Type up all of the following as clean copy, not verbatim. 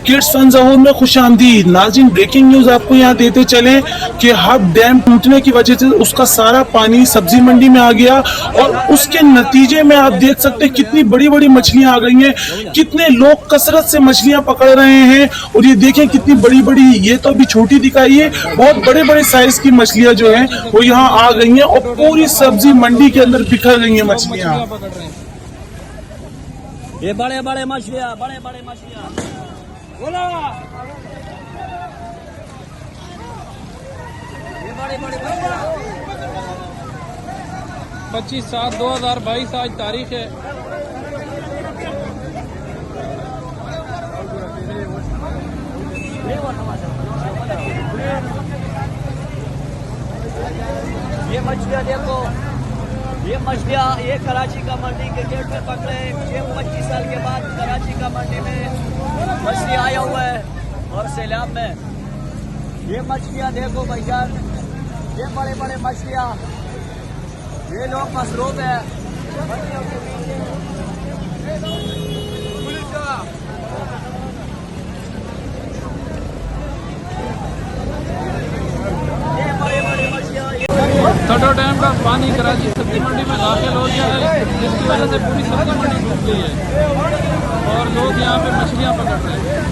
Kids fun zone में खुशामदीद। नाज़रीन, breaking news आपको यहाँ देते चले कि हब डैम टूटने की वजह से उसका सारा पानी सब्जी मंडी में आ गया और उसके नतीजे में आप देख सकते हैं कितनी बड़ी बड़ी मछलियां आ गई हैं, कितने लोग कसरत से मछलियां पकड़ रहे हैं। और ये देखें कितनी बड़ी बड़ी, ये तो अभी छोटी दिखाई है, बहुत बड़े बड़े साइज की मछलियां जो हैं वो यहाँ आ गई हैं और पूरी सब्जी मंडी के अंदर बिखर गई हैं मछलियां। ये बड़े बड़े मछलियां बोला, ये बड़े बड़े 25/7/2022 आज तारीख है। ये मछलियां देखो, ये मछलियां ये कराची का मंडी के गेट पे पकड़े। ये 25 साल के बाद कराची का मंडी में मछली आया हुआ है और सैलाब में ये मछलियां देखो भैया, ये बड़े बड़े मछलियां, ये लोग मसरूफ है। ये बड़े बड़े मछलियां, थर्डो डैम का पानी कराची सब्जी मंडी में दाखिल हो गया है, जिसकी वजह से पूरी सब्जी मंडी डूब गई है और लोग यहाँ पे मछलियाँ पकड़ रहे हैं।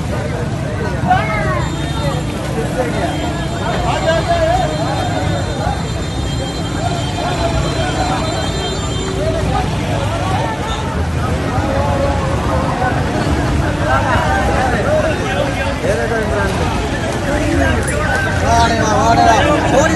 छोड़